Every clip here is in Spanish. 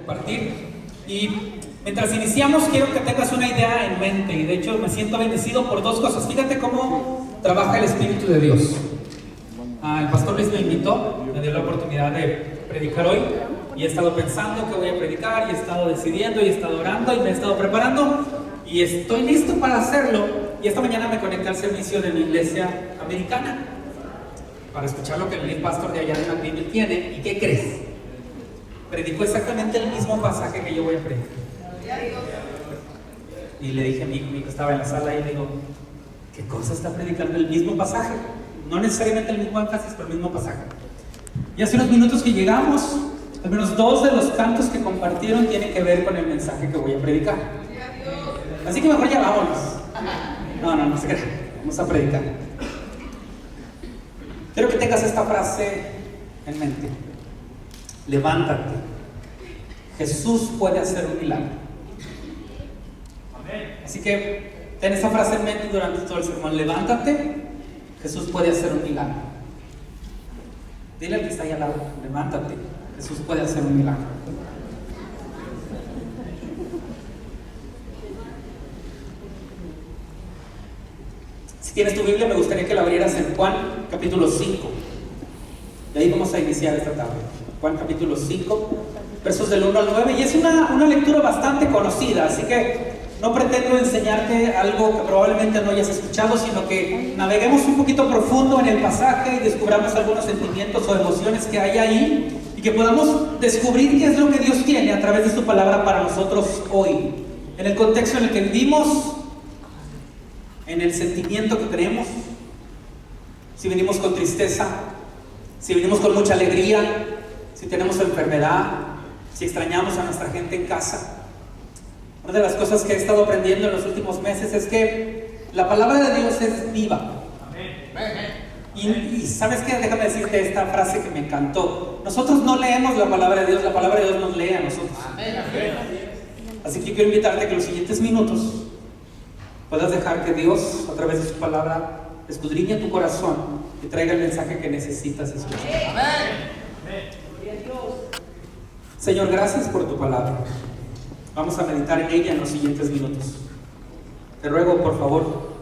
compartir. Y mientras iniciamos, quiero que tengas una idea en mente. Y de hecho me siento bendecido por dos cosas. Fíjate cómo trabaja el Espíritu de Dios. El pastor Luis me invitó, me dio la oportunidad de predicar hoy. Y he estado pensando que voy a predicar, y he estado decidiendo, y he estado orando, y me he estado preparando. Y estoy listo para hacerlo. Y esta mañana me conecté al servicio de mi iglesia americana para escuchar lo que el lead pastor de allá de McDaniel tiene. ¿Y qué crees? Predicó exactamente el mismo pasaje que yo voy a predicar. Y le dije a mi hijo que estaba en la sala y le digo, ¿qué cosa está predicando? El mismo pasaje. No necesariamente el mismo énfasis, pero el mismo pasaje. Y hace unos minutos que llegamos, al menos 2 de los cantos que compartieron tienen que ver con el mensaje que voy a predicar. Así que mejor ya vámonos. No se crean. Vamos a predicar. Quiero que tengas esta frase en mente. Levántate. Jesús puede hacer un milagro. Así que ten esa frase en mente durante todo el sermón. Levántate. Jesús puede hacer un milagro. Dile al que está ahí al lado. Levántate. Jesús puede hacer un milagro. Si tienes tu Biblia, me gustaría que la abrieras en Juan capítulo 5. De ahí vamos a iniciar esta tarde. Juan capítulo 5, versos del 1 al 9. Y es una lectura bastante conocida, así que no pretendo enseñarte algo que probablemente no hayas escuchado, sino que naveguemos un poquito profundo en el pasaje y descubramos algunos sentimientos o emociones que hay ahí, y que podamos descubrir qué es lo que Dios tiene a través de su palabra para nosotros hoy, en el contexto en el que vivimos, en el sentimiento que tenemos, si venimos con tristeza, si venimos con mucha alegría, si tenemos enfermedad, si extrañamos a nuestra gente en casa. Una de las cosas que he estado aprendiendo en los últimos meses es que la palabra de Dios es viva. Y ¿sabes qué? Déjame decirte esta frase que me encantó. Nosotros no leemos la palabra de Dios, la palabra de Dios nos lee a nosotros. Así que quiero invitarte a que los siguientes minutos puedas dejar que Dios, a través de su palabra, escudriñe tu corazón y traiga el mensaje que necesitas escuchar. Señor, gracias por tu palabra. Vamos a meditar en ella en los siguientes minutos. Te ruego, por favor,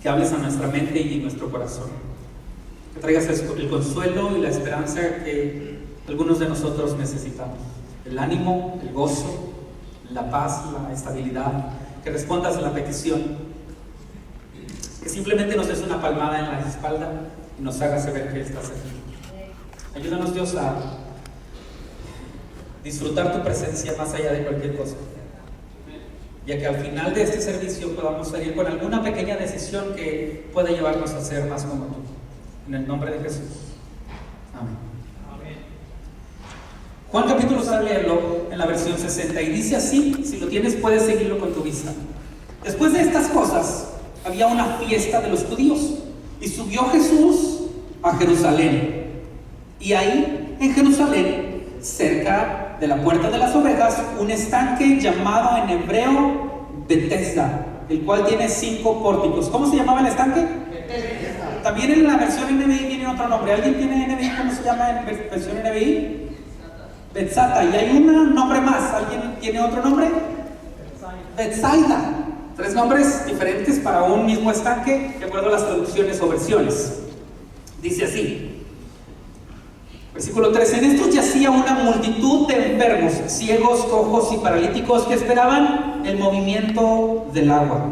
que hables a nuestra mente y nuestro corazón. Que traigas el consuelo y la esperanza que algunos de nosotros necesitamos. El ánimo, el gozo, la paz, la estabilidad. Que respondas a la petición. Que simplemente nos des una palmada en la espalda y nos hagas saber que estás aquí. Ayúdanos, Dios, a disfrutar tu presencia más allá de cualquier cosa, ya que al final de este servicio podamos salir con alguna pequeña decisión que pueda llevarnos a ser más como tú. En el nombre de Jesús. Amén. Juan capítulo 6, leerlo en la versión 60 y dice así. Si lo tienes, puedes seguirlo con tu vista. Después de estas cosas había una fiesta de los judíos y subió Jesús a Jerusalén, y ahí en Jerusalén, cerca de la puerta de las ovejas, un estanque llamado en hebreo Betesda, el cual tiene 5 pórticos. ¿Cómo se llamaba el estanque? Betesda. También en la versión NBI tiene otro nombre. ¿Alguien tiene NBI? ¿Cómo se llama en versión NBI? Betzata. Y hay un nombre más. ¿Alguien tiene otro nombre? Betsaida. 3 nombres diferentes para un mismo estanque, de acuerdo a las traducciones o versiones. Dice así. Versículo 13. En estos yacía una multitud de enfermos, ciegos, cojos y paralíticos que esperaban el movimiento del agua.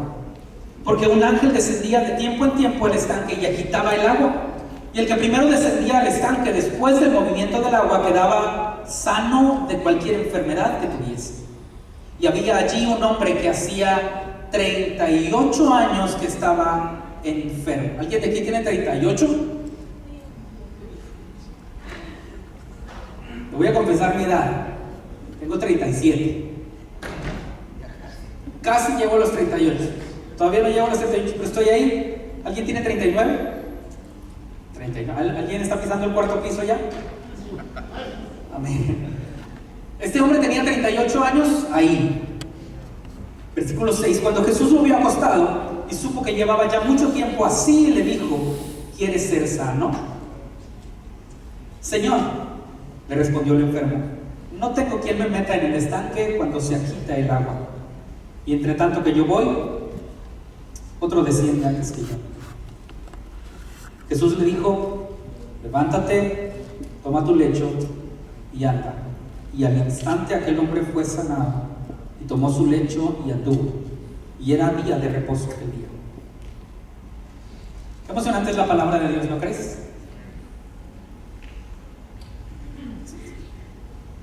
Porque un ángel descendía de tiempo en tiempo al estanque y agitaba el agua. Y el que primero descendía al estanque después del movimiento del agua quedaba sano de cualquier enfermedad que tuviese. Y había allí un hombre que hacía 38 años que estaba enfermo. ¿Alguien de aquí tiene 38? Voy a confesar mi edad. Tengo 37. Casi llego a los 38. Todavía no llego a los 38, pero estoy ahí. ¿Alguien tiene 39? 39. ¿Alguien está pisando el 4º piso ya? Amén. Este hombre tenía 38 años ahí. Versículo 6. Cuando Jesús lo vio acostado y supo que llevaba ya mucho tiempo así, le dijo: ¿quieres ser sano? Señor, le respondió el enfermo, no tengo quien me meta en el estanque cuando se agita el agua. Y entre tanto que yo voy, otro desciende antes que yo. Jesús le dijo: levántate, toma tu lecho y anda. Y al instante aquel hombre fue sanado y tomó su lecho y anduvo. Y era día de reposo aquel día. Qué emocionante es la palabra de Dios, ¿no crees?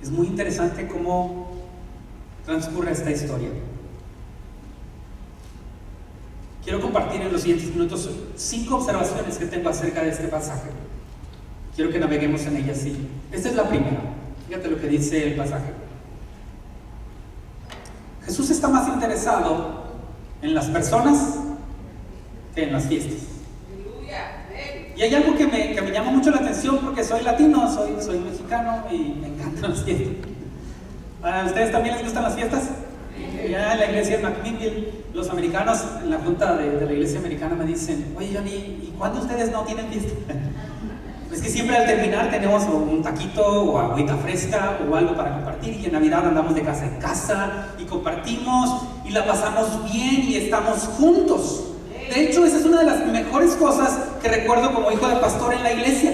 Es muy interesante cómo transcurre esta historia. Quiero compartir en los siguientes minutos 5 observaciones que tengo acerca de este pasaje. Quiero que naveguemos en ellas. Sí. Esta es la primera. Fíjate lo que dice el pasaje. Jesús está más interesado en las personas que en las fiestas. Y hay algo que me llama mucho la atención porque soy latino, soy mexicano y me encantan las fiestas. ¿A ustedes también les gustan las fiestas? Ya en la iglesia de McMinnville, los americanos en la junta de la iglesia americana me dicen: oye Johnny, ¿y cuándo ustedes no tienen fiesta? Es que siempre al terminar tenemos un taquito o agüita fresca o algo para compartir, y en Navidad andamos de casa en casa y compartimos y la pasamos bien y estamos juntos. De hecho, esa es una de las mejores cosas que recuerdo como hijo de pastor en la iglesia.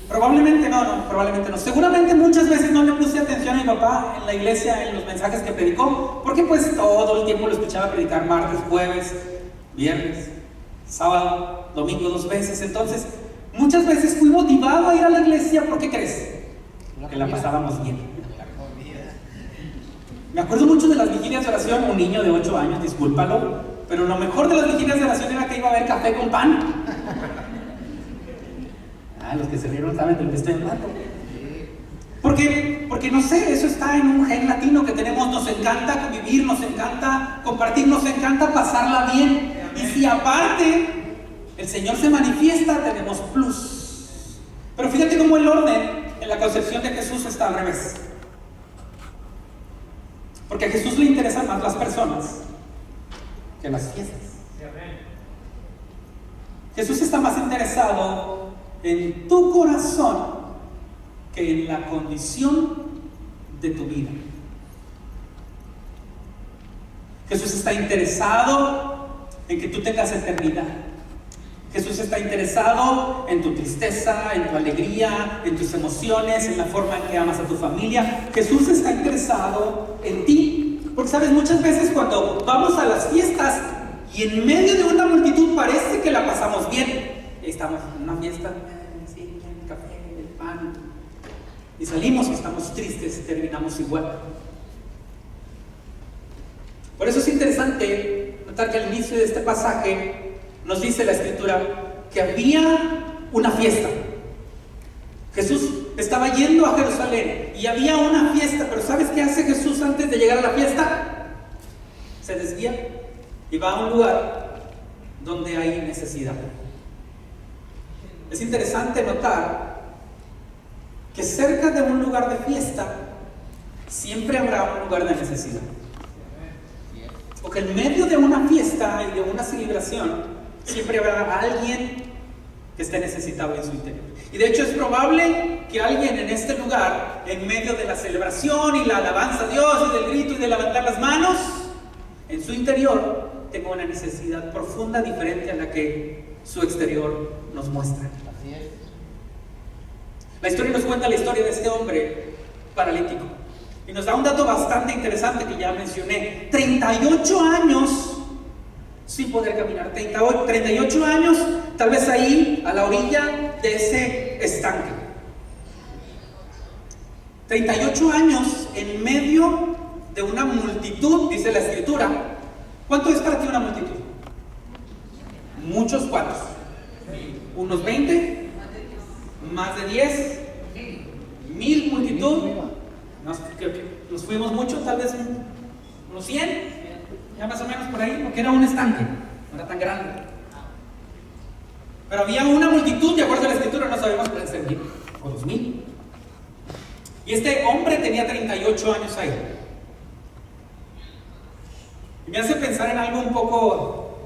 Probablemente no. Seguramente muchas veces no le puse atención a mi papá en la iglesia, en los mensajes que predicó, porque pues todo el tiempo lo escuchaba predicar martes, jueves, viernes, sábado, domingo 2 veces. Entonces, muchas veces fui motivado a ir a la iglesia. ¿Por qué crees? Que la pasábamos bien. Me acuerdo mucho de las vigilias de oración, un niño de 8 años, discúlpalo, pero lo mejor de las vigilias de oración era que iba a haber café con pan. Los que se rieron saben de lo que estoy hablando. Porque no sé, eso está en un gen latino que tenemos. Nos encanta convivir, nos encanta compartir, nos encanta pasarla bien. Y si aparte el Señor se manifiesta, tenemos plus. Pero fíjate cómo el orden en la concepción de Jesús está al revés. Porque a Jesús le interesan más las personas que las fiestas. Jesús está más interesado en tu corazón que en la condición de tu vida. Jesús está interesado en que tú tengas eternidad. Jesús está interesado en tu tristeza, en tu alegría, en tus emociones, en la forma en que amas a tu familia. Jesús está interesado en ti. Porque sabes, muchas veces cuando vamos a las fiestas y en medio de una multitud parece que la pasamos bien. Estamos en una fiesta, sí, el café, el pan, y salimos y estamos tristes y terminamos igual. Por eso es interesante notar que al inicio de este pasaje nos dice la Escritura que había una fiesta. Jesús estaba yendo a Jerusalén y había una fiesta, pero ¿sabes qué hace Jesús antes de llegar a la fiesta? Se desvía y va a un lugar donde hay necesidad. Es interesante notar que cerca de un lugar de fiesta siempre habrá un lugar de necesidad. Porque en medio de una fiesta y de una celebración siempre habrá alguien que esté necesitado en su interior. Y de hecho es probable que alguien en este lugar, en medio de la celebración y la alabanza a Dios y del grito y de levantar las manos, en su interior tenga una necesidad profunda diferente a la que su exterior nos muestra. Así es. La historia nos cuenta la historia de este hombre paralítico y nos da un dato bastante interesante que ya mencioné: 38 años sin poder caminar, 38 años tal vez ahí a la orilla de ese estanque, 38 años en medio de una multitud, dice la Escritura. ¿Cuánto es para ti una multitud? Muchos. ¿Cuántos? ¿Unos 20? ¿Más de 10? ¿1000 multitud? Creo que nos fuimos mucho, tal vez unos 100, ya más o menos por ahí, porque era un estanque, no era tan grande. Pero había una multitud, de acuerdo a la Escritura, no sabemos, pueden ser 1000 o 2000. Y este hombre tenía 38 años ahí. Y me hace pensar en algo un poco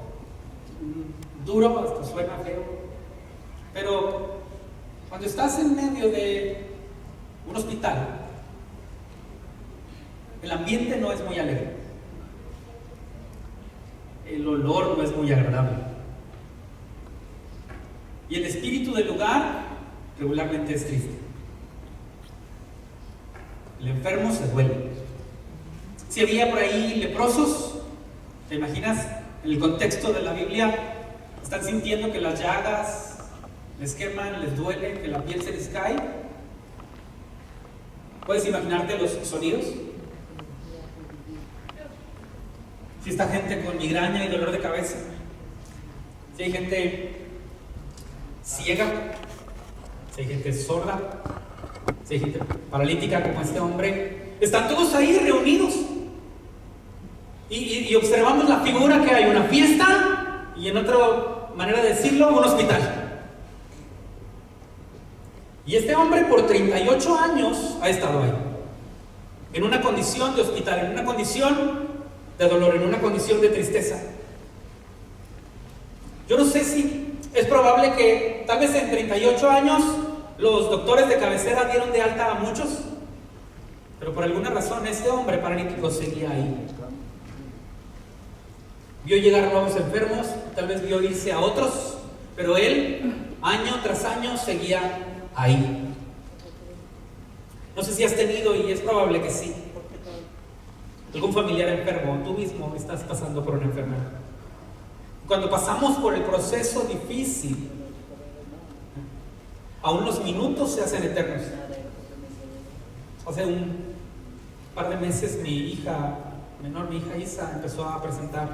duro, hasta suena feo, pero cuando estás en medio de un hospital El ambiente no es muy alegre. El olor no es muy agradable. Y el espíritu del lugar regularmente es triste. El enfermo se duele. Si había por ahí leprosos, ¿te imaginas? En el contexto de la Biblia, están sintiendo que las llagas les queman, les duele, que la piel se les cae. ¿Puedes imaginarte los sonidos? Si está gente con migraña y dolor de cabeza, si hay gente ciega, si hay gente sorda, si hay gente paralítica como este hombre, están todos ahí reunidos y observamos la figura que hay una fiesta y, en otra manera de decirlo, un hospital. Y este hombre por 38 años ha estado ahí, en una condición de hospital, en una condición de dolor, en una condición de tristeza. Yo no sé si es probable que tal vez en 38 años los doctores de cabecera dieron de alta a muchos, pero por alguna razón este hombre paralítico seguía ahí. Vio llegar nuevos enfermos, tal vez vio irse a otros, pero él año tras año seguía ahí. No sé si has tenido, y es probable que sí, algún familiar enfermo, tú mismo estás pasando por una enfermedad. Cuando pasamos por el proceso difícil, aún los minutos se hacen eternos. Hace un par de meses mi hija menor, mi hija Isa, empezó a presentar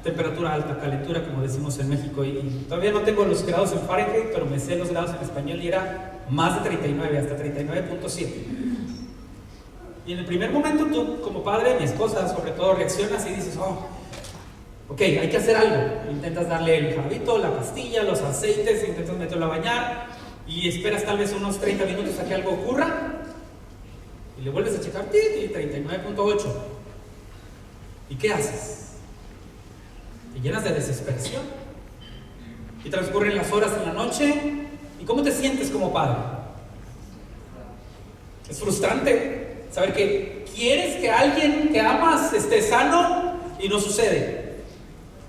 temperatura alta, calentura, como decimos en México, y todavía no tengo los grados en Fahrenheit, pero me sé los grados en español y era más de 39, hasta 39.7. Y en el primer momento tú, como padre, mi esposa sobre todo, reaccionas y dices, ok, hay que hacer algo. Intentas darle el jabito, la pastilla, los aceites, intentas meterlo a bañar y esperas tal vez unos 30 minutos a que algo ocurra y le vuelves a checar, 39.8. ¿Y qué haces? Te llenas de desesperación y transcurren las horas en la noche. ¿Y cómo te sientes como padre? Es frustrante saber que quieres que alguien que amas esté sano y no sucede.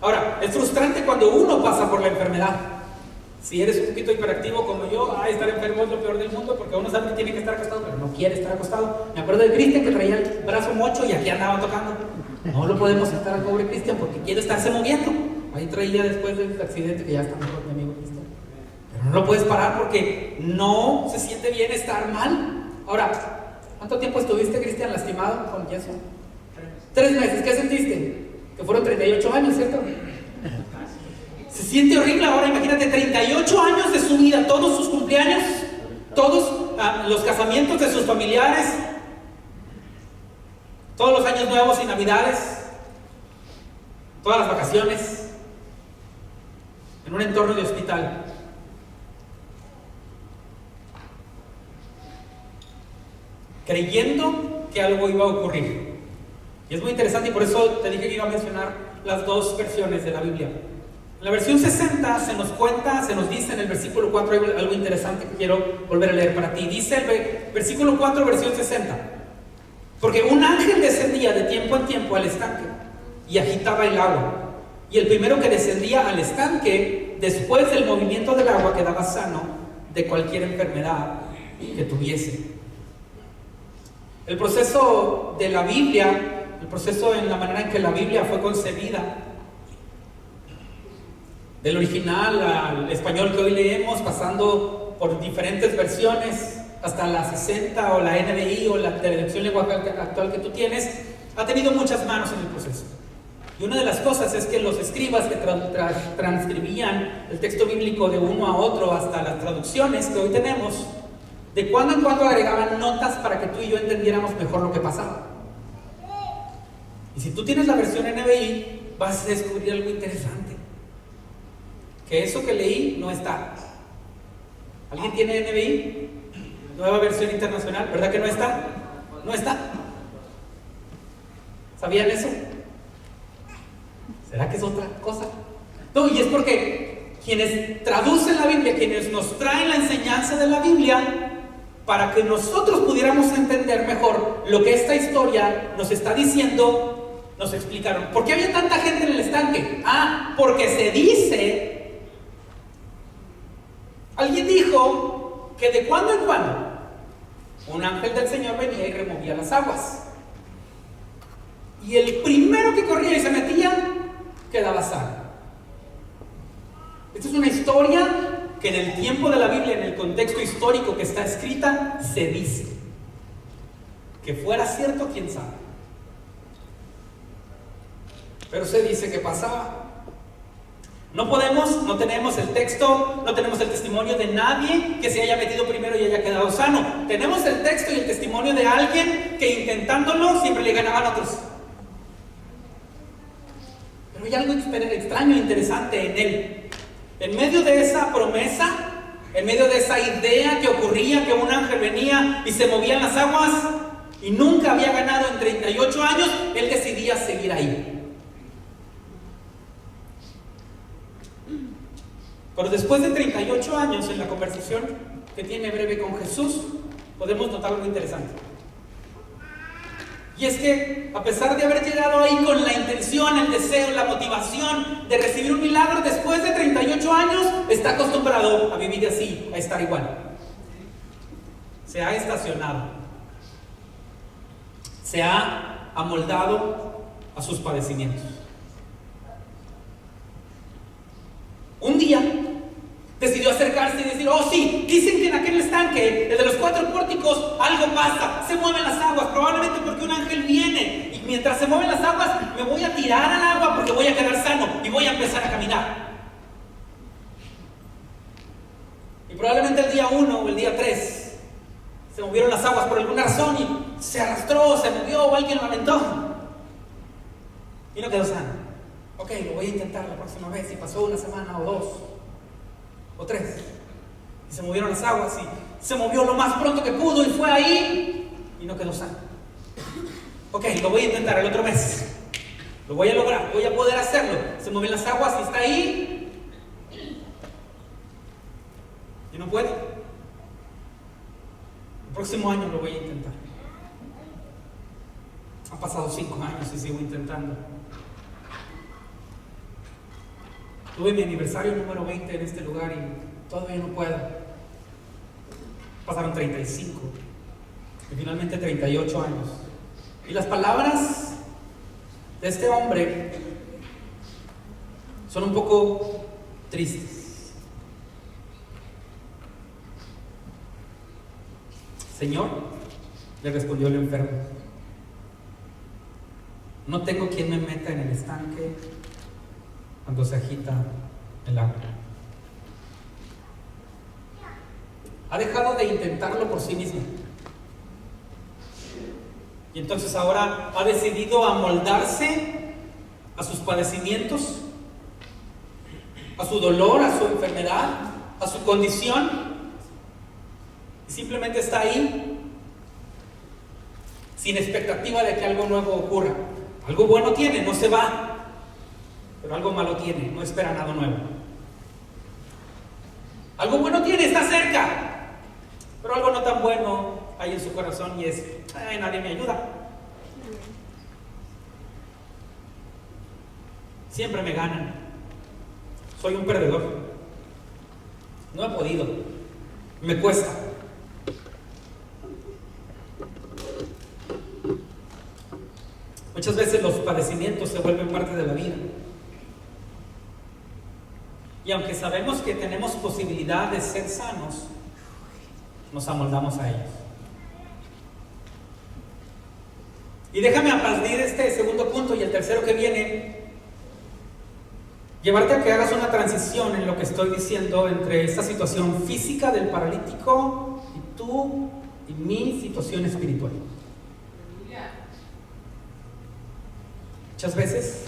Ahora, es frustrante cuando uno pasa por la enfermedad. Si eres un poquito hiperactivo como yo, estar enfermo es lo peor del mundo, porque uno sabe que tiene que estar acostado, pero no quiere estar acostado. Me acuerdo de Cristian, que traía el brazo mocho y aquí andaba tocando. No lo podemos estar al pobre Cristian porque quiere estarse moviendo. Ahí traía después del accidente, que ya está mejor mi amigo Cristian. Pero no lo puedes parar porque no se siente bien estar mal. Ahora, ¿cuánto tiempo estuviste, Cristian, lastimado con yeso? 3 meses. ¿Qué sentiste? Que fueron 38 años, ¿cierto? Se siente horrible. Ahora imagínate 38 años de su vida, todos sus cumpleaños, todos los casamientos de sus familiares, todos los años nuevos y navidades, todas las vacaciones, en un entorno de hospital. Creyendo que algo iba a ocurrir. Y es muy interesante, y por eso te dije que iba a mencionar las dos versiones de la Biblia. En la versión 60 se nos cuenta, se nos dice en el versículo 4 algo interesante que quiero volver a leer para ti. Dice el versículo 4, versión 60: porque un ángel descendía de tiempo en tiempo al estanque y agitaba el agua, y el primero que descendía al estanque después del movimiento del agua quedaba sano de cualquier enfermedad que tuviese. El proceso de la Biblia, el proceso en la manera en que la Biblia fue concebida, del original al español que hoy leemos, pasando por diferentes versiones hasta la 60 o la NBI o la traducción lengua actual que tú tienes, ha tenido muchas manos en el proceso. Y una de las cosas es que los escribas que transcribían el texto bíblico de uno a otro, hasta las traducciones que hoy tenemos, de cuando en cuando agregaban notas para que tú y yo entendiéramos mejor lo que pasaba. Y si tú tienes la versión NBI, vas a descubrir algo interesante, que eso que leí no está. ¿Alguien tiene NBI? Nueva versión internacional, ¿verdad que no está? No está. ¿Sabían eso? ¿Será que es otra cosa? No, y es porque quienes traducen la Biblia, quienes nos traen la enseñanza de la Biblia, para que nosotros pudiéramos entender mejor lo que esta historia nos está diciendo, nos explicaron. ¿Por qué había tanta gente en el estanque? Porque se dice, alguien dijo que de cuando en cuando un ángel del Señor venía y removía las aguas. Y el primero que corría y se metía, quedaba sano. Esta es una historia que en el tiempo de la Biblia, en el contexto histórico que está escrita, se dice. Que fuera cierto, quién sabe. Pero se dice que pasaba. No tenemos el texto, no tenemos el testimonio de nadie que se haya metido primero y haya quedado sano. Tenemos el texto y el testimonio de alguien que intentándolo siempre le ganaban a otros. Pero hay algo extraño e interesante en él. En medio de esa promesa, en medio de esa idea que ocurría, que un ángel venía y se movían las aguas y nunca había ganado en 38 años, él decidía seguir ahí. Pero después de 38 años en la conversación que tiene breve con Jesús, podemos notar algo interesante. Y es que, a pesar de haber llegado ahí con la intención, el deseo, la motivación de recibir un milagro, después de 38 años está acostumbrado a vivir así, a estar igual. Se ha estacionado. Se ha amoldado a sus padecimientos. Un día decidió acercarse y decir: oh sí, dicen que en aquel estanque, el de los 4 pórticos, algo pasa, se mueven las aguas, probablemente porque un ángel viene, y mientras se mueven las aguas me voy a tirar al agua porque voy a quedar sano y voy a empezar a caminar. Y probablemente el día 1 o el día 3 se movieron las aguas por alguna razón y se arrastró, se movió o alguien lo aventó y no quedó sano. Ok, lo voy a intentar la próxima vez. Y pasó una semana o 2 o 3 y se movieron las aguas y se movió lo más pronto que pudo y fue ahí y no quedó sano. Ok, lo voy a intentar el otro mes, lo voy a lograr, voy a poder hacerlo. Se mueven las aguas y está ahí y no puede. El próximo año lo voy a intentar. Han pasado 5 años y sigo intentando. Tuve mi aniversario número 20 en este lugar y todavía no puedo. Pasaron 35 y finalmente 38 años. Y las palabras de este hombre son un poco tristes. Señor, le respondió el enfermo, no tengo quien me meta en el estanque cuando se agita el agua. Ha dejado de intentarlo por sí mismo. Y entonces ahora ha decidido amoldarse a sus padecimientos, a su dolor, a su enfermedad, a su condición. Y simplemente está ahí, sin expectativa de que algo nuevo ocurra. Algo bueno tiene, no se va. Pero algo malo tiene, no espera nada nuevo. Algo bueno tiene, está cerca. Pero algo no tan bueno hay en su corazón y es: nadie me ayuda. Siempre me ganan. Soy un perdedor. No he podido. Me cuesta. Muchas veces los padecimientos se vuelven parte de la vida. Y aunque sabemos que tenemos posibilidad de ser sanos, nos amoldamos a ellos. Y déjame aplaudir este segundo punto y el tercero que viene, llevarte a que hagas una transición en lo que estoy diciendo entre esta situación física del paralítico y tú y mi situación espiritual. Muchas veces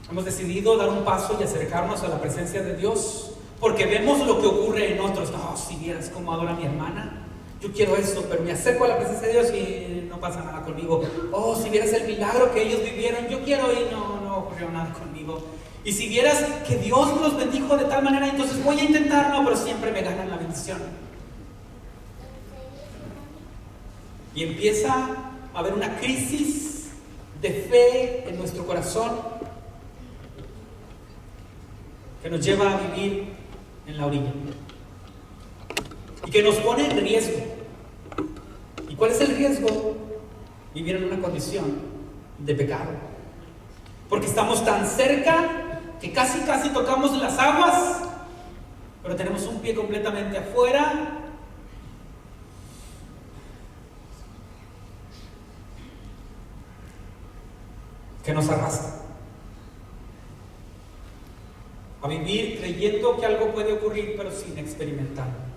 hemos decidido dar un paso y acercarnos a la presencia de Dios porque vemos lo que ocurre en otros. No, si vieras cómo adora mi hermana, yo quiero eso, pero me acerco a la presencia de Dios y no pasa nada conmigo. Oh, si vieras el milagro que ellos vivieron, yo quiero y no ocurrió nada conmigo. Y si vieras que Dios los bendijo de tal manera, entonces voy a intentarlo, pero siempre me ganan la bendición. Y empieza a haber una crisis de fe en nuestro corazón que nos lleva a vivir en la orilla y que nos pone en riesgo. ¿Y cuál es el riesgo? Vivir en una condición de pecado, porque estamos tan cerca que casi tocamos las aguas, pero tenemos un pie completamente afuera. Que nos arrastra a vivir creyendo que algo puede ocurrir, pero sin experimentarlo.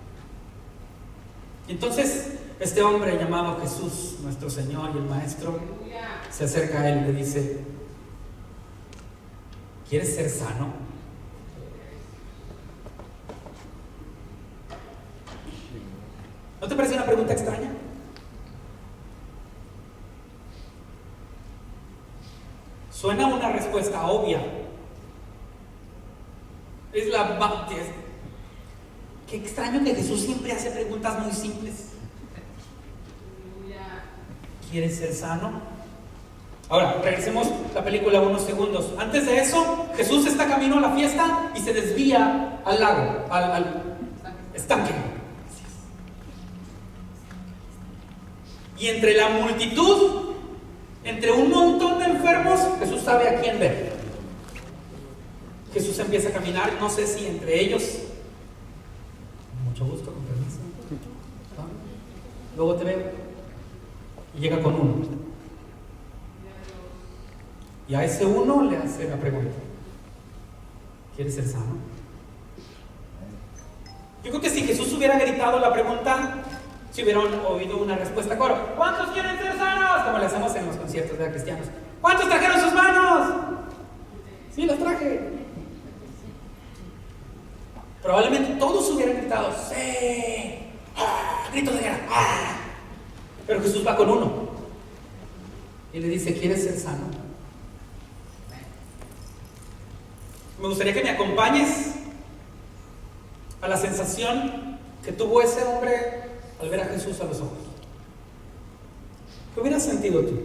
Entonces, este hombre llamado Jesús, nuestro Señor y el Maestro, se acerca a él y le dice: ¿quieres ser sano? ¿No te parece una pregunta extraña? Suena una respuesta obvia. Qué extraño que Jesús siempre hace preguntas muy simples. ¿Quieres ser sano? Ahora, regresemos la película unos segundos. Antes de eso, Jesús está camino a la fiesta y se desvía al lago, al estanque. Y entre la multitud, entre un montón de enfermos, Jesús sabe a quién ver. Jesús empieza a caminar, no sé si entre ellos. Mucho gusto, con permiso. Luego te veo. Y llega con uno. Y a ese uno le hace la pregunta: ¿quieres ser sano? Yo creo que si Jesús hubiera gritado la pregunta, si hubieran oído una respuesta a coro: ¿cuántos quieren ser sanos? Como le hacemos en los conciertos de cristianos. ¿Cuántos trajeron sus manos? Sí, los traje. Probablemente todos hubieran gritado: ¡sí! ¡Ah! ¡Grito de guerra! ¡Ah! Pero Jesús va con uno y le dice: ¿quieres ser sano? Me gustaría que me acompañes a la sensación que tuvo ese hombre al ver a Jesús a los ojos. ¿Qué hubieras sentido tú?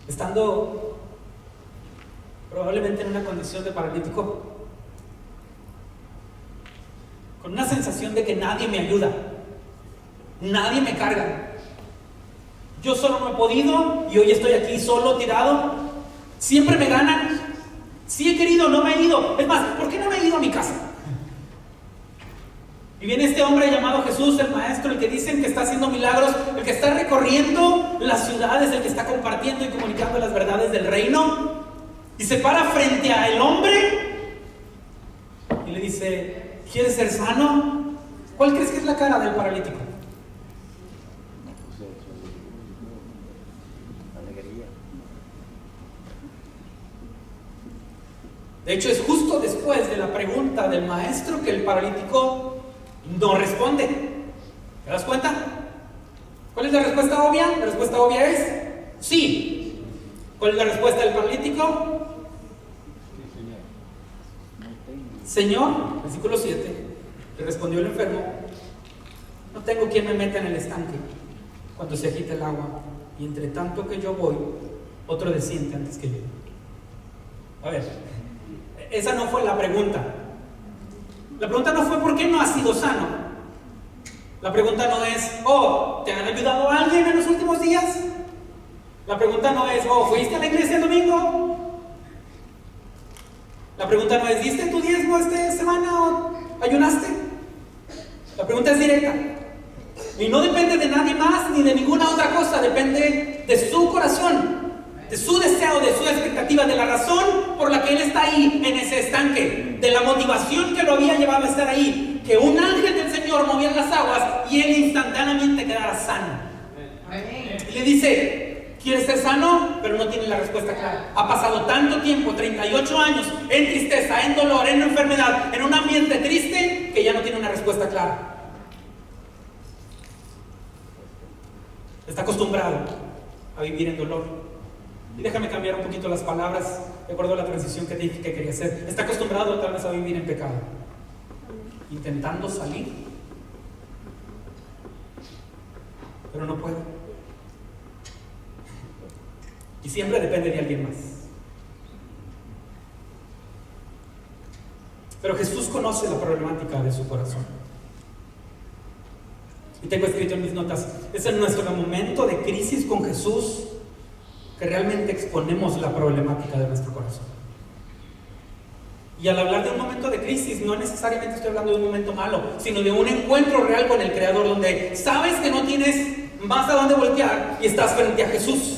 Estando probablemente en una condición de paralítico, con una sensación de que nadie me ayuda, nadie me carga, yo solo no he podido y hoy estoy aquí solo, tirado. Siempre me ganan. Si he querido, no me he ido. Es más, ¿por qué no me he ido a mi casa? Y viene este hombre llamado Jesús, el Maestro, el que dicen que está haciendo milagros, el que está recorriendo las ciudades, el que está compartiendo y comunicando las verdades del reino, y se para frente al hombre y le dice: ¿quieres ser sano? ¿Cuál crees que es la cara del paralítico? De hecho, es justo después de la pregunta del Maestro que el paralítico no responde. ¿Te das cuenta? ¿Cuál es la respuesta obvia? La respuesta obvia es sí. ¿Cuál es la respuesta del paralítico? Señor, versículo 7, le respondió el enfermo: no tengo quien me meta en el estanque cuando se agita el agua, y entre tanto que yo voy, otro desciende antes que yo. A ver, esa no fue la pregunta. La pregunta no fue ¿por qué no has sido sano? La pregunta no es oh, ¿te han ayudado a alguien en los últimos días? La pregunta no es oh, ¿fuiste a la iglesia el domingo? La pregunta no es ¿diste tu diezmo esta semana o ayunaste? La pregunta es directa. Y no depende de nadie más ni de ninguna otra cosa. Depende de su corazón, de su deseo, de su expectativa, de la razón por la que él está ahí en ese estanque, de la motivación que lo había llevado a estar ahí, que un ángel del Señor moviera las aguas y él instantáneamente quedara sano. Y le dice: ¿quieres ser sano? Pero no tiene la respuesta clara. Ha pasado tanto tiempo, 38 años, en tristeza, en dolor, en enfermedad, en un ambiente triste, que ya no tiene una respuesta clara. Está acostumbrado a vivir en dolor. Y déjame cambiar un poquito las palabras de acuerdo a la transición que dije que quería hacer. Está acostumbrado tal vez a vivir en pecado, intentando salir pero no puedo. Y siempre depende de alguien más. Pero Jesús conoce la problemática de su corazón. Y tengo escrito en mis notas, es en nuestro momento de crisis con Jesús que realmente exponemos la problemática de nuestro corazón. Y al hablar de un momento de crisis, no necesariamente estoy hablando de un momento malo, sino de un encuentro real con el Creador, donde sabes que no tienes más a dónde voltear y estás frente a Jesús.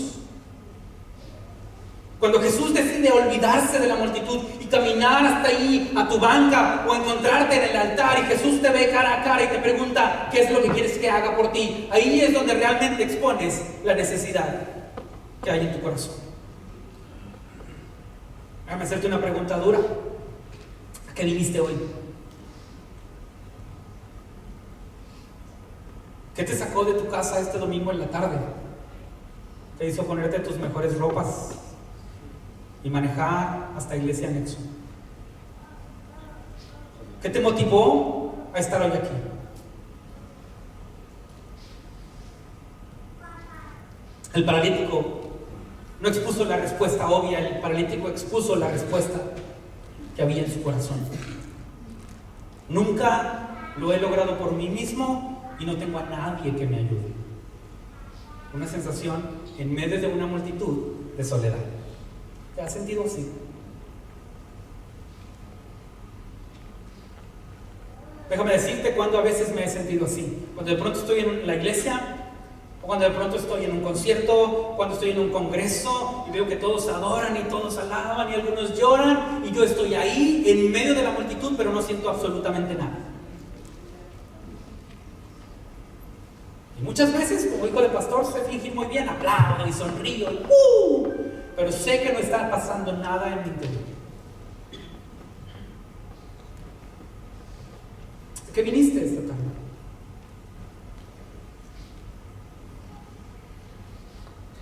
Cuando Jesús decide olvidarse de la multitud y caminar hasta ahí a tu banca o encontrarte en el altar y Jesús te ve cara a cara y te pregunta qué es lo que quieres que haga por ti, ahí es donde realmente expones la necesidad que hay en tu corazón. Déjame hacerte una pregunta dura. ¿A qué viniste hoy? ¿Qué te sacó de tu casa este domingo en la tarde? ¿Te hizo ponerte tus mejores ropas y manejar hasta Iglesia Anexo? ¿Qué te motivó a estar hoy aquí? El paralítico no expuso la respuesta obvia, el paralítico expuso la respuesta que había en su corazón. Nunca lo he logrado por mí mismo y no tengo a nadie que me ayude. Una sensación en medio de una multitud de soledad. ¿Te has sentido así? Déjame decirte cuando a veces me he sentido así. Cuando de pronto estoy en la iglesia, o cuando de pronto estoy en un concierto, cuando estoy en un congreso y veo que todos adoran y todos alaban y algunos lloran y yo estoy ahí en medio de la multitud, pero no siento absolutamente nada. Y muchas veces, como hijo de pastor, sé fingir muy bien, aplaudo y sonrío y pero sé que no está pasando nada en mi interior. ¿Qué viniste esta tarde?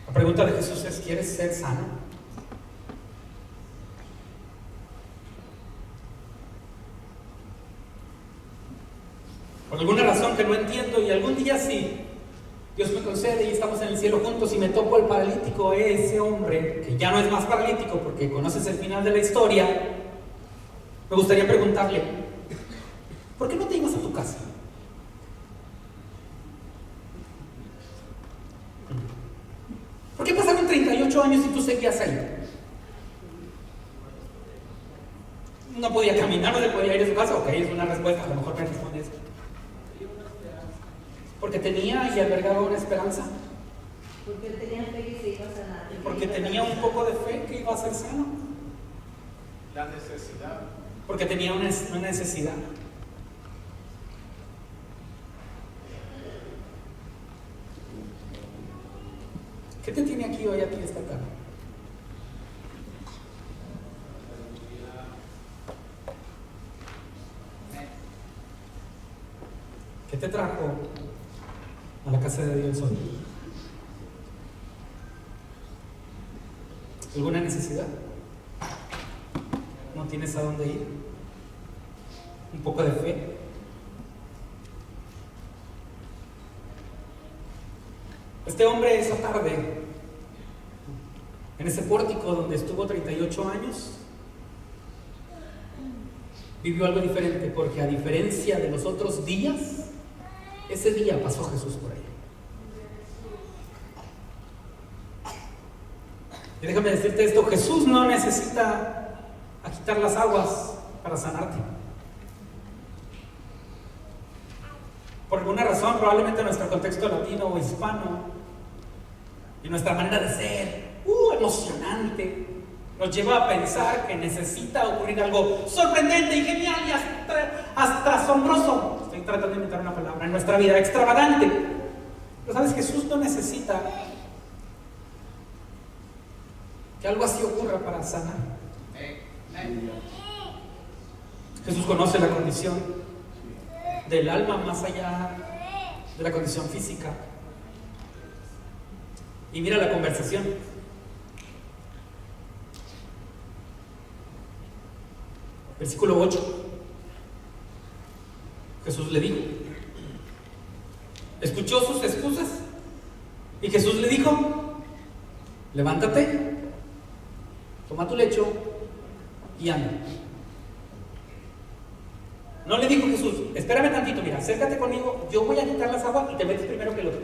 La pregunta de Jesús es: ¿quieres ser sano? Por alguna razón que no entiendo, y algún día sí, Dios me concede y estamos en el cielo juntos y me toco el paralítico, ese hombre que ya no es más paralítico porque conoces el final de la historia, me gustaría preguntarle: ¿por qué no te ibas a tu casa? ¿Por qué pasaron 38 años y tú seguías ahí? No podía caminar, no se podía ir a su casa. Ok, es una respuesta, a lo mejor me respondes. Porque tenía y albergaba una esperanza. Porque tenía fe que se iba a sanar. Porque tenía un poco de fe que iba a ser sano. La necesidad. Porque tenía una necesidad. ¿Qué te tiene aquí hoy a ti esta tarde? ¿Qué te trajo a la casa de Dios hoy? ¿Alguna necesidad? ¿No tienes a dónde ir? ¿Un poco de fe? Este hombre esa tarde, en ese pórtico donde estuvo 38 años, vivió algo diferente, porque a diferencia de los otros días, ese día pasó Jesús por ahí. Y déjame decirte esto: Jesús no necesita agitar las aguas para sanarte. Por alguna razón, probablemente nuestro contexto latino o hispano y nuestra manera de ser emocionante nos lleva a pensar que necesita ocurrir algo sorprendente y genial y hasta asombroso. Estoy tratando de inventar una palabra en nuestra vida, extravagante. Pero sabes, Jesús no necesita que algo así ocurra para sanar. Jesús conoce la condición del alma más allá de la condición física. Y mira la conversación. Versículo 8. Jesús le dijo, escuchó sus excusas Jesús le dijo: levántate, toma tu lecho y anda. No le dijo Jesús: espérame tantito, mira, acércate conmigo, yo voy a quitar las aguas y te metes primero que el otro.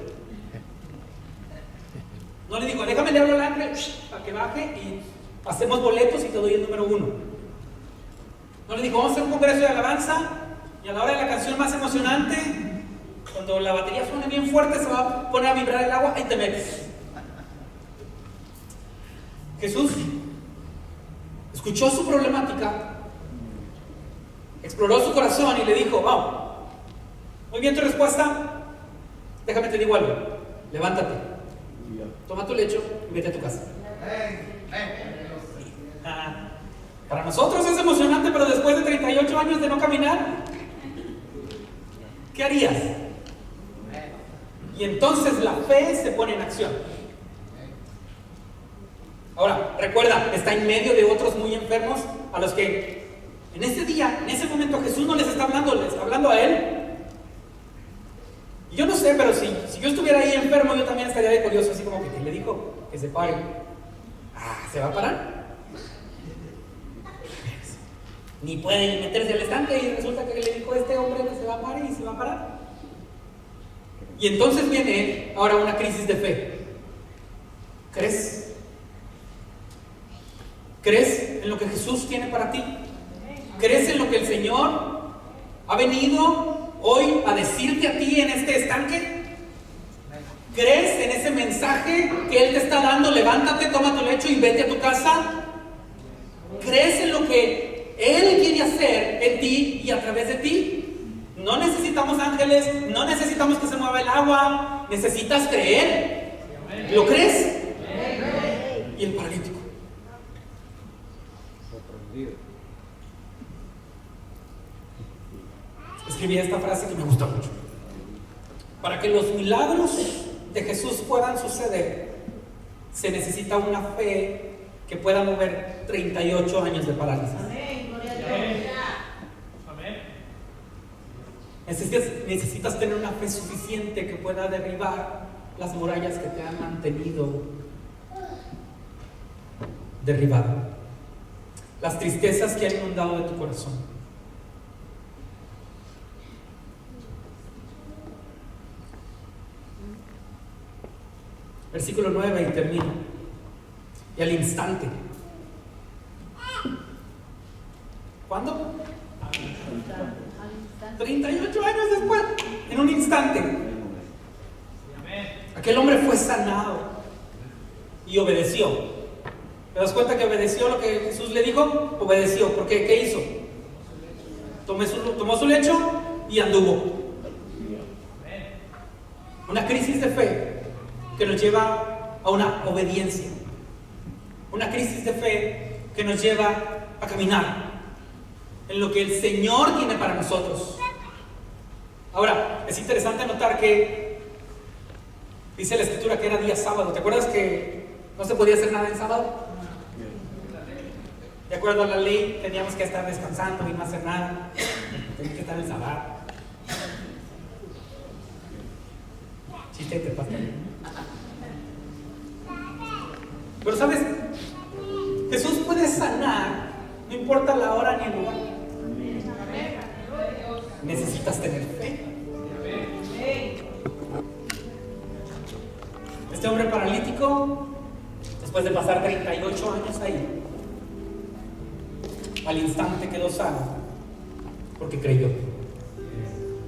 No le dijo: déjame le hablo al ángel para que baje y hacemos boletos y te doy el número 1. No le dijo: vamos a hacer un congreso de alabanza y a la hora de la canción más emocionante, cuando la batería suene bien fuerte, se va a poner a vibrar el agua y te metes. Jesús escuchó su problemática, exploró su corazón y le dijo: wow, muy bien tu respuesta, déjame te digo algo, levántate, toma tu lecho y vete a tu casa. Para nosotros es emocionante, pero después de 38 años de no caminar, ¿qué harías? Y entonces la fe se pone en acción. Ahora, recuerda, está en medio de otros muy enfermos a los que en ese día, en ese momento, Jesús no les está hablando, les está hablando a él. Y yo no sé, pero si yo estuviera ahí enfermo, yo también estaría de curioso, así como que ¿qué le dijo? Que se pare. ¿Se va a parar? Ni puede meterse al estanque y resulta que le dijo este hombre que se va a parar y se va a parar. Y entonces viene ahora una crisis de fe. ¿Crees? ¿Crees en lo que Jesús tiene para ti? ¿Crees en lo que el Señor ha venido hoy a decirte a ti en este estanque? ¿Crees en ese mensaje que Él te está dando? Levántate, toma tu lecho y vete a tu casa. ¿Crees en lo que Él quiere hacer en ti y a través de ti? No necesitamos ángeles, no necesitamos que se mueva el agua, necesitas creer. ¿Lo crees? Y el paralítico escribí esta frase que me gusta mucho: para que los milagros de Jesús puedan suceder, se necesita una fe que pueda mover 38 años de parálisis. Necesitas tener una fe suficiente que pueda derribar las murallas que te han mantenido derribado, las tristezas que han inundado de tu corazón. Versículo 9 y termino. Y al instante. ¿Cuándo? 38 años después, en un instante, aquel hombre fue sanado y obedeció. ¿Te das cuenta que obedeció lo que Jesús le dijo? Obedeció. ¿Por qué? ¿Qué hizo? Tomó su lecho y anduvo. Una crisis de fe que nos lleva a una obediencia. Una crisis de fe que nos lleva a caminar en lo que el Señor tiene para nosotros. Ahora, es interesante notar que dice la Escritura que era día sábado. ¿Te acuerdas que no se podía hacer nada en sábado? De acuerdo a la ley, teníamos que estar descansando y no hacer nada. Teníamos que estar en sábado. Chistete, pastor. Pero sabes, Jesús puede sanar, no importa la hora ni el lugar. Necesitas tener fe. Este hombre paralítico, después de pasar 38 años ahí, al instante quedó sano, porque creyó,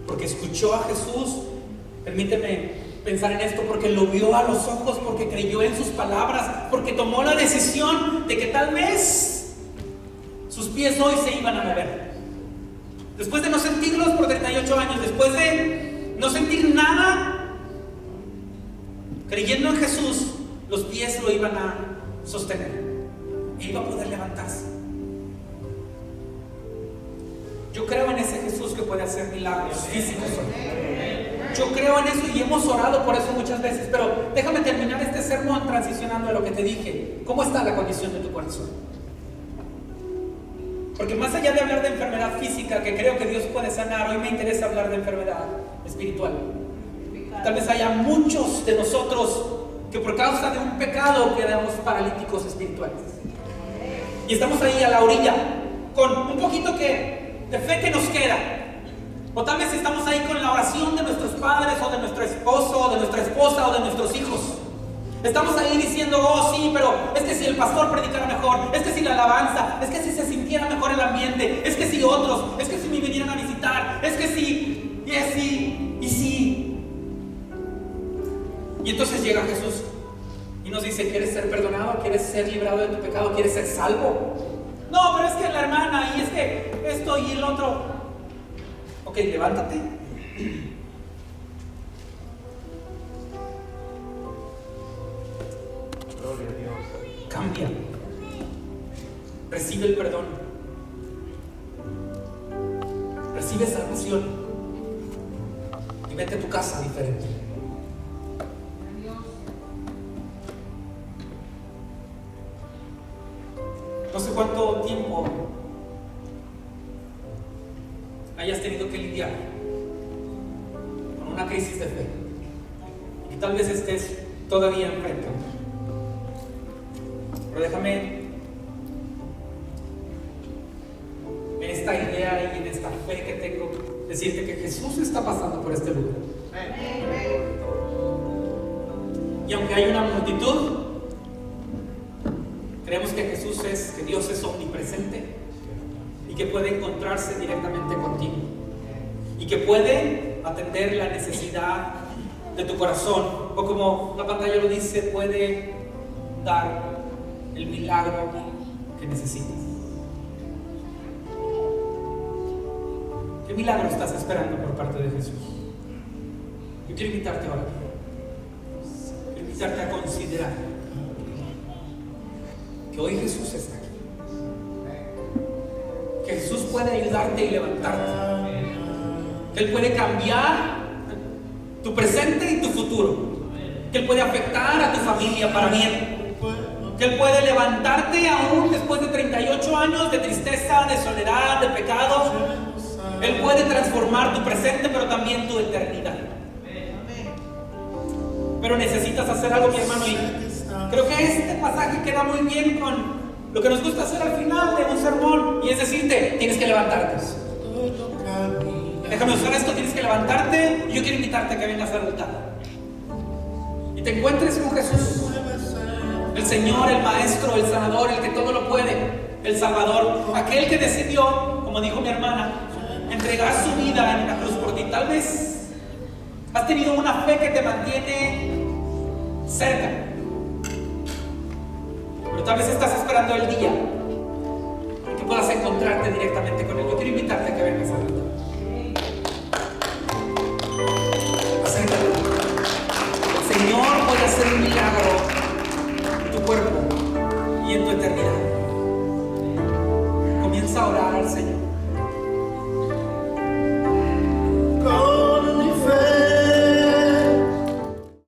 porque escuchó a Jesús. Permíteme pensar en esto, porque lo vio a los ojos, porque creyó en sus palabras, porque tomó la decisión de que tal vez sus pies hoy se iban a mover. Después de no sentirlos por 38 años, después de no sentir nada, creyendo en Jesús, los pies lo iban a sostener e iba a poder levantarse. Yo creo en ese Jesús que puede hacer milagros físicos. Yo creo en eso y hemos orado por eso muchas veces. Pero déjame terminar este sermón transicionando a lo que te dije. ¿Cómo está la condición de tu corazón? Porque más allá de hablar de enfermedad física, que creo que Dios puede sanar, hoy me interesa hablar de enfermedad espiritual. Tal vez haya muchos de nosotros que por causa de un pecado quedamos paralíticos espirituales. Y estamos ahí a la orilla, con un poquito de fe que nos queda. O tal vez estamos ahí con la oración de nuestros padres, o de nuestro esposo, o de nuestra esposa, o de nuestros hijos. Estamos ahí diciendo, oh sí, pero es que si el pastor predicara mejor, es que si la alabanza, es que si se sintiera mejor el ambiente, es que si otros, es que si me vinieran a visitar, es que si, y es sí, y sí. Y entonces llega Jesús y nos dice, ¿quieres ser perdonado? ¿Quieres ser librado de tu pecado? ¿Quieres ser salvo? No, pero es que la hermana, y es que esto y el otro. Ok, levántate. Gloria a Dios. Cambia. Recibe el perdón. Recibe salvación. Y vete a tu casa diferente. No sé cuánto tiempo hayas tenido que lidiar con una crisis de fe. Y tal vez estés todavía enfrente. Pero déjame, en esta idea y en esta fe que tengo, decirte que Jesús está pasando por este lugar. Y aunque hay una multitud, creemos que que Dios es omnipresente y que puede encontrarse directamente contigo y que puede atender la necesidad de tu corazón, o como la pantalla lo dice, puede dar el milagro que necesitas. ¿Qué milagro estás esperando por parte de Jesús? Yo quiero invitarte ahora. Quiero invitarte a considerar que hoy Jesús está aquí. Que Jesús puede ayudarte y levantarte. Que Él puede cambiar tu presente y tu futuro. Que Él puede afectar a tu familia para bien. Que Él puede levantarte aún después de 38 años de tristeza, de soledad, de pecado. Él puede transformar tu presente, pero también tu eternidad. Pero necesitas hacer algo, mi hermano, y creo que este pasaje queda muy bien con lo que nos gusta hacer al final de un sermón, y es decirte, tienes que levantarte. Déjame usar esto, tienes que levantarte, y yo quiero invitarte a que vengas al altar y te encuentres con Jesús, el Señor, el Maestro, el Sanador, el que todo lo puede, el Salvador, aquel que decidió, como dijo mi hermana, entregar su vida en la cruz por ti. Tal vez has tenido una fe que te mantiene cerca, pero tal vez estás esperando el día en que puedas encontrarte directamente con Él. Yo quiero invitarte a que vengas al altar. Acércate. El Señor puede hacer un milagro en tu cuerpo y en tu eternidad. Comienza a orar al Señor.